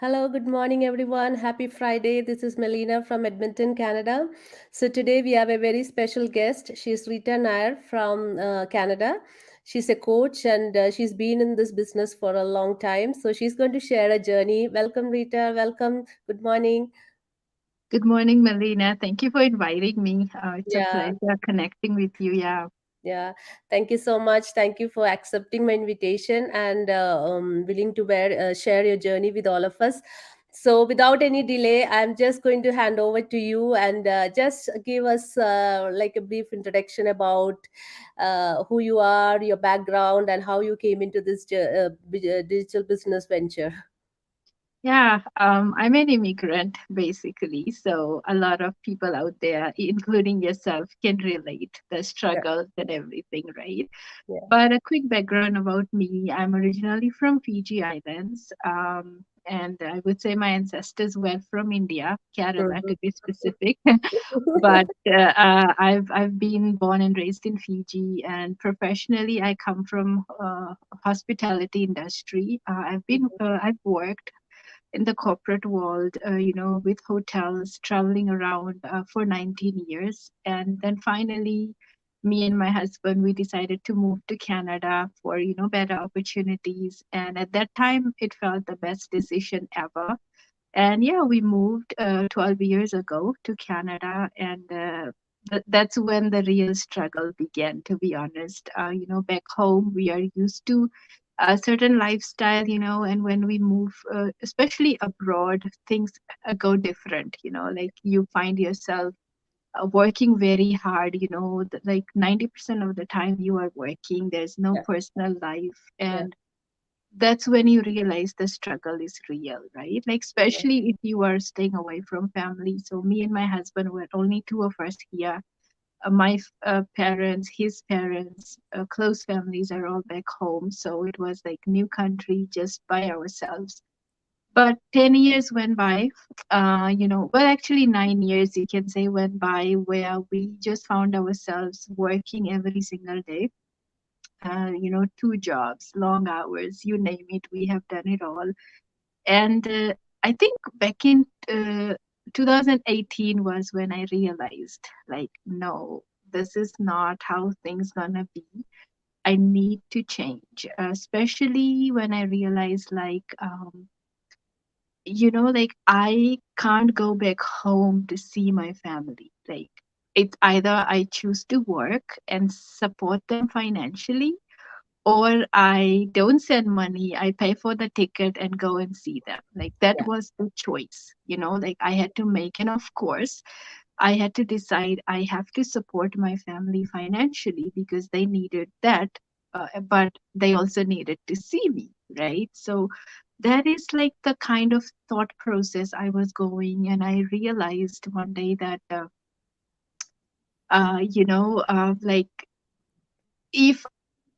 Hello, good morning, everyone. Happy Friday. This is Melina from Edmonton, Canada. So, today we have a very special guest. She's Rita Nair from Canada. She's a coach and she's been in this business for a long time. So, she's going to share a journey. Welcome, Rita. Welcome. Good morning. Good morning, Melina. Thank you for inviting me. It's a Yeah. pleasure connecting with you. Yeah. Yeah, thank you so much. Thank you for accepting my invitation and willing to share your journey with all of us. So, without any delay, I'm just going to hand over to you and just give us like a brief introduction about who you are, your background, and how you came into this digital business venture. Yeah, I'm an immigrant basically. So a lot of people out there, including yourself, can relate the Yeah, struggles and everything, right? yeah. But a quick background about me. I'm originally from Fiji Islands. And I would say my ancestors were from India, Kerala Mhm. to be specific. But I've been born and raised in Fiji, and professionally I come from hospitality industry. I've worked in the corporate world, with hotels, traveling around for 19 years, and then finally, me and my husband we decided to move to Canada for better opportunities, and at that time it felt the best decision ever. And yeah, we moved 12 years ago to Canada, and that's when the real struggle began, to be honest. Back home, we are used to a certain lifestyle, and when we move, especially abroad, things go different, like you find yourself working very hard, like 90% of the time you are working, there's no Yeah, personal life. yeah, And that's when you realize the struggle is real, right? Like, yeah, especially if you are staying away from family. So, me and my husband were only two of us here. My parents, his parents, close families are all back home. So, it was like new country just by ourselves. But 10 years went by, well, actually 9 years, you can say, went by where we just found ourselves working every single day, two jobs, long hours, you name it, we have done it all. And I think back in 2018 was when I realized, like, no, this is not how things gonna be. I need to change, especially when I realized, like I can't go back home to see my family. Like, it's either I choose to work and support them financially, or I don't send money, I pay for the ticket and go and see them. Like, that yeah, was the choice, like I had to make. And of course, I had to decide I have to support my family financially because they needed that, but they also needed to see me, right? So that is like the kind of thought process I was going. And I realized one day that, like, if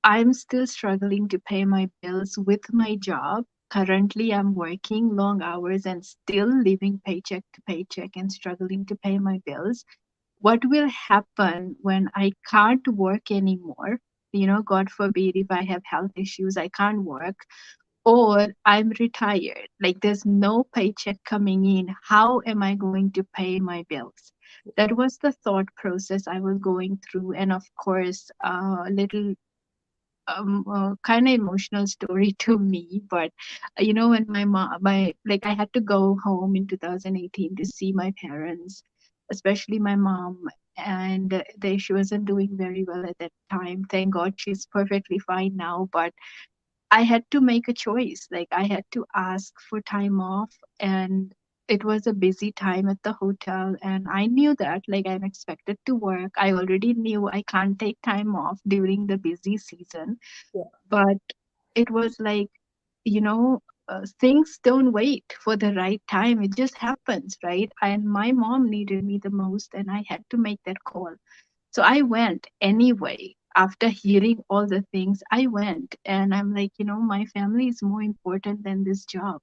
I'm still struggling to pay my bills with my job. Currently, I'm working long hours and still living paycheck to paycheck and struggling to pay my bills. What will happen when I can't work anymore? God forbid if I have health issues, I can't work, or I'm retired. Like, there's no paycheck coming in. How am I going to pay my bills? That was the thought process I was going through. And of course, a little kind of emotional story to me. But when my mom, my like, I had to go home in 2018 to see my parents, especially my mom. And she wasn't doing very well at that time. Thank God she's perfectly fine now. But I had to make a choice. Like, I had to ask for time off, and it was a busy time at the hotel. And I knew that, like, I'm expected to work. I already knew I can't take time off during the busy season. yeah, But it was like, things don't wait for the right time. It just happens, right? And my mom needed me the most, and I had to make that call. So I went anyway. After hearing all the things, I went, and I'm like, my family is more important than this job.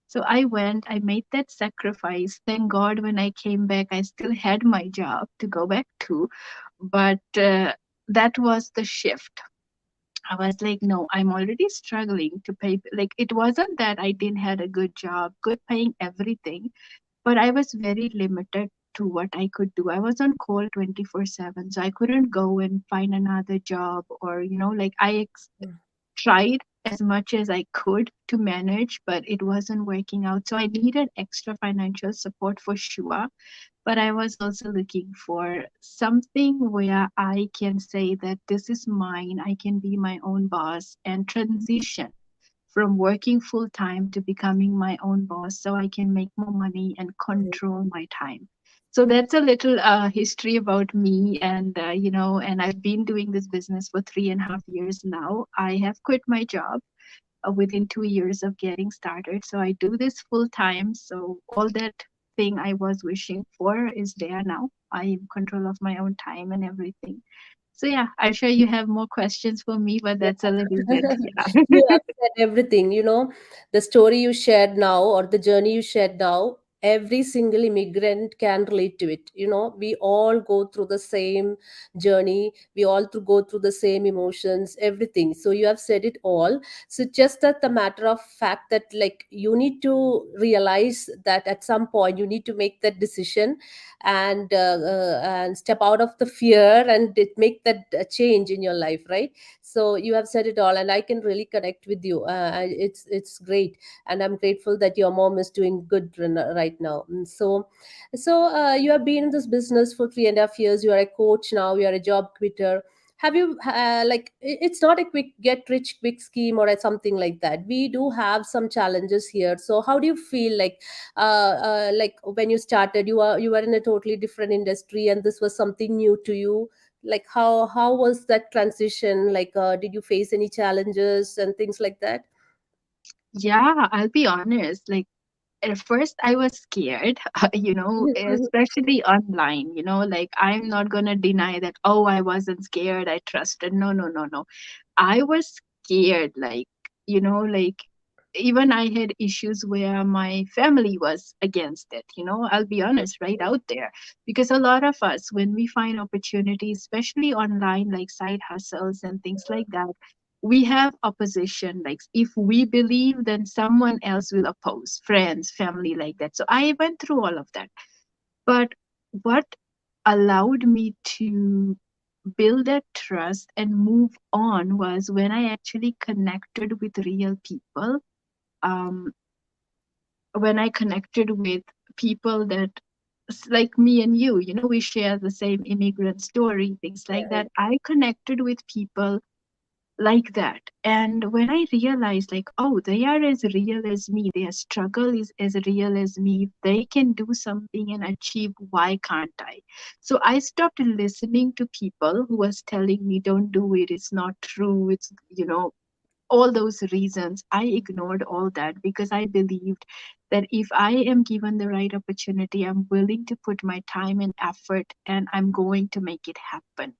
So I went, I made that sacrifice. Thank God when I came back, I still had my job to go back to. But that was the shift. I was like, no, I'm already struggling to pay. Like, it wasn't that I didn't had a good job, good paying everything, but I was very limited to what I could do. I was on call 24/7, so I couldn't go and find another job, or, like tried as much as I could to manage, but it wasn't working out. So I needed extra financial support for sure. But I was also looking for something where I can say that this is mine, I can be my own boss and transition from working full time to becoming my own boss so I can make more money and control my time. So that's a little history about me, and I've been doing this business for 3.5 years now. I have quit my job within 2 years of getting started. So I do this full time. So all that thing I was wishing for is there now. I am control of my own time and everything. So yeah, I'm sure you have more questions for me, but Yeah. that's a little bit, yeah. You have said everything. The story you shared now, or the journey you shared now, every single immigrant can relate to it. We all go through the same journey. We all go through the same emotions, everything. So you have said it all. So just that the matter of fact that, like, you need to realize that at some point you need to make that decision, and step out of the fear, and make that change in your life, right? So you have said it all, and I can really connect with you. It's great, and I'm grateful that your mom is doing good right now. So you have been in this business for 3.5 years. You are a coach now. You are a job quitter. Have you, like, it's not a quick get rich quick scheme or something like that. We do have some challenges here. So how do you feel, like when you started, you were in a totally different industry, and this was something new to you. Like, how was that transition? Like, did you face any challenges and things like that? Yeah, I'll be honest. Like, at first I was scared, especially online, like I'm not gonna deny that, oh, I wasn't scared, I trusted. No, no, no, no. I was scared, like even I had issues where my family was against it, I'll be honest, right out there. Because a lot of us, when we find opportunities, especially online, like side hustles and things like that, we have opposition. Like if we believe, then someone else will oppose, friends, family, like that. So I went through all of that. But what allowed me to build that trust and move on was when I actually connected with real people. Um, when I connected with people that like me and you, we share the same immigrant story, things like Yeah, that. I connected with people like that. And when I realized, like, oh, they are as real as me, their struggle is as real as me. If they can do something and achieve, why can't I? So I stopped listening to people who was telling me, don't do it, it's not true, it's, all those reasons. I ignored all that because I believed that if I am given the right opportunity, I'm willing to put my time and effort and I'm going to make it happen.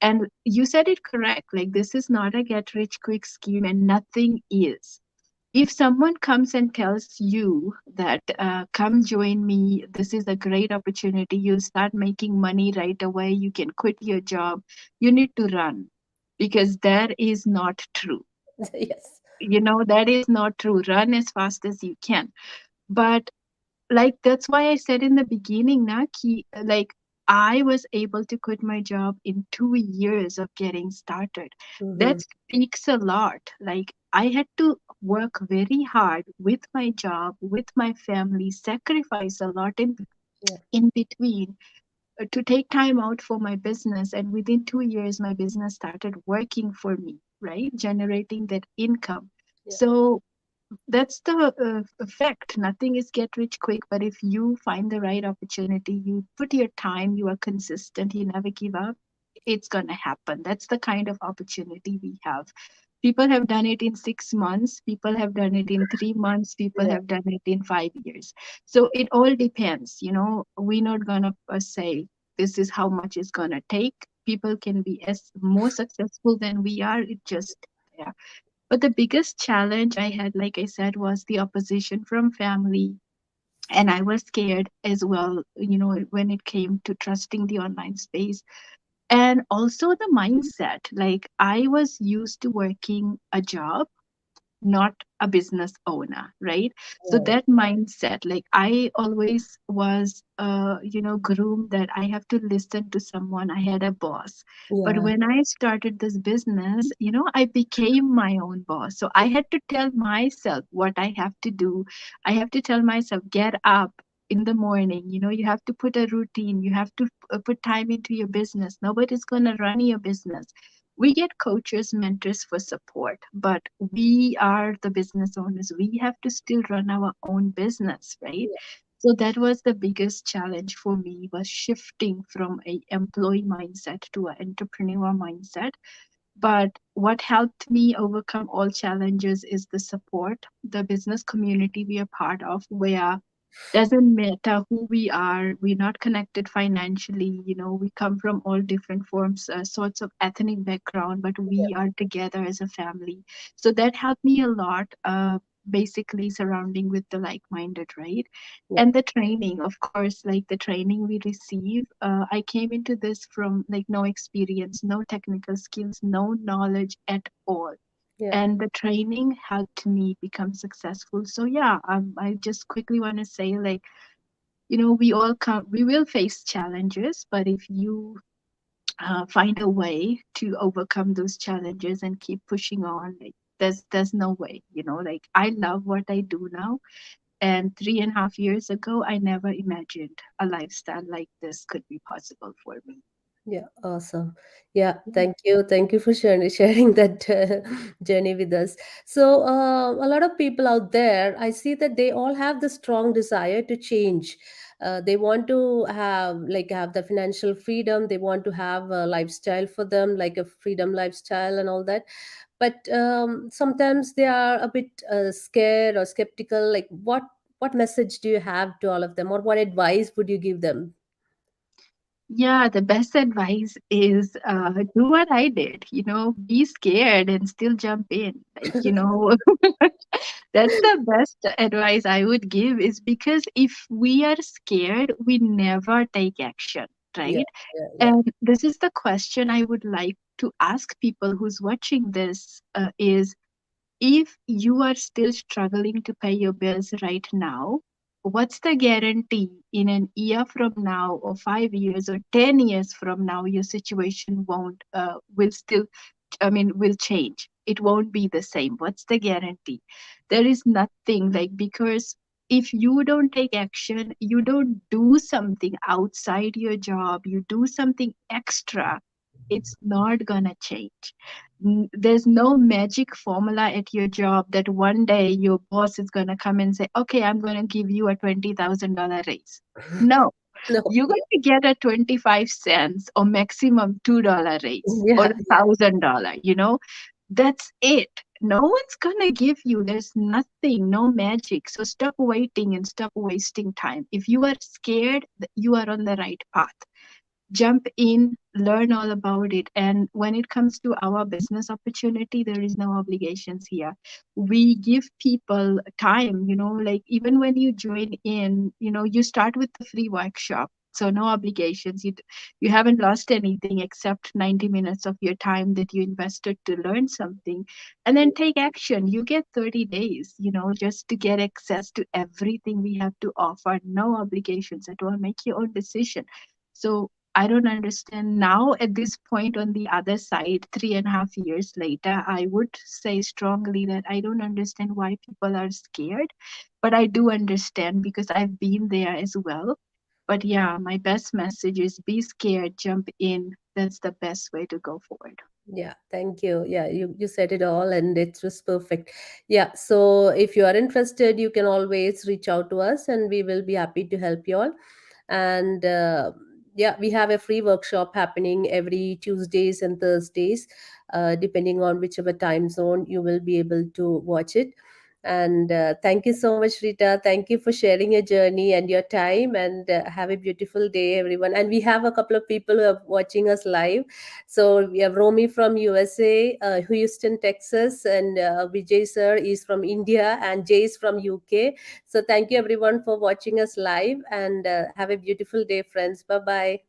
And you said it correct. Like, this is not a get rich quick scheme, and nothing is. If someone comes and tells you that, come join me, this is a great opportunity, you'll start making money right away, you can quit your job, you need to run, because that is not true. yes. That is not true. Run as fast as you can. But like that's why I said in the beginning, Naki, like I was able to quit my job in 2 years of getting started. Mm-hmm. That speaks a lot. Like I had to work very hard with my job, with my family, sacrifice a lot Yeah, in between, to take time out for my business. And within 2 years, my business started working for me, right? Generating that income. yeah, So that's the fact. Nothing is get rich quick, but if you find the right opportunity, you put your time, you are consistent, you never give up, it's going to happen. That's the kind of opportunity we have. People have done it in 6 months, people have done it in 3 months, people yeah. have done it in 5 years. So it all depends. We're not going to say this is how much it's going to take. People can be as more successful than we are. It just, yeah. But the biggest challenge I had, like I said, was the opposition from family. And I was scared as well, when it came to trusting the online space. And also the mindset, like I was used to working a job, not a business owner, right? So Right. that mindset, like I always was, groomed that I have to listen to someone. I had a boss. But Yeah. when I started this business, I became my own boss. So I had to tell myself what I have to do. I have to tell myself, get up in the morning, you have to put a routine, you have to put time into your business. Nobody's going to run your business. We get coaches, mentors for support, but we are the business owners. We have to still run our own business, right? Yeah. So that was the biggest challenge for me, was shifting from a employee mindset to an entrepreneur mindset. But what helped me overcome all challenges is the support, the business community we are part of, where doesn't matter who we are, we're not connected financially, we come from all different forms, sorts of ethnic background, but we are together as a family. So that helped me a lot, basically surrounding with the like-minded, right? Yeah. And the training, of course, like the training we receive, I came into this from like no experience, no technical skills, no knowledge at all, Yeah. and the training helped me become successful. So yeah, I just quickly want to say, like, we will face challenges, but if you find a way to overcome those challenges and keep pushing on, like, there's no way, like I love what I do now. And 3.5 years ago, I never imagined a lifestyle like this could be possible for me. Yeah, awesome. Yeah, thank you. Thank you for sharing that journey with us. So, a lot of people out there, I see that they all have the strong desire to change. They want to have the financial freedom. They want to have a lifestyle for them, like a freedom lifestyle and all that. But sometimes they are a bit scared or skeptical. Like, what message do you have to all of them, or what advice would you give them? Yeah, the best advice is do what I did, be scared and still jump in. Like, that's the best advice I would give, is because if we are scared, we never take action, Yeah, right? yeah, yeah, And this is the question I would like to ask people who's watching this, is, if you are still struggling to pay your bills right now, what's the guarantee in an year from now, or 5 years, or 10 years from now, your situation won't, will still, will change? It won't be the same. What's the guarantee? There is nothing, like, because if you don't take action, you don't do something outside your job, you do something extra, it's not gonna change. There's no magic formula at your job that one day your boss is gonna come and say, okay, I'm gonna give you a $20,000 raise. No, no, you're going to get a 25 cents or maximum $2 raise, or yeah, $1,000, that's it. No one's gonna give you. There's nothing, no magic. So stop waiting and stop wasting time. If you are scared, you are on the right path. Jump in, learn all about it. And when it comes to our business opportunity, there is no obligations here. We give people time, like even when you join in, you start with the free workshop. So no obligations. You haven't lost anything except 90 minutes of your time that you invested to learn something. And then take action. You get 30 days, just to get access to everything we have to offer. No obligations at all. Make your own decision. So I don't understand now at this point, on the other side, 3.5 years later, I would say strongly that I don't understand why people are scared, but I do understand because I've been there as well. But yeah, my best message is be scared, jump in. That's the best way to go forward. yeah. Thank you. Yeah, you said it all, and it was perfect. Yeah. So if you are interested, you can always reach out to us, and we will be happy to help you all. And yeah, we have a free workshop happening every Tuesdays and Thursdays, depending on whichever time zone you will be able to watch it. And thank you so much, Rita. Thank you for sharing your journey and your time. And have a beautiful day, everyone. And we have a couple of people who are watching us live. So we have Romy from USA, Houston, Texas, and Vijay sir is from India, and Jay is from UK. So thank you everyone for watching us live, and have a beautiful day, friends. Bye bye.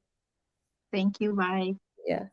Thank you. Bye. Yeah.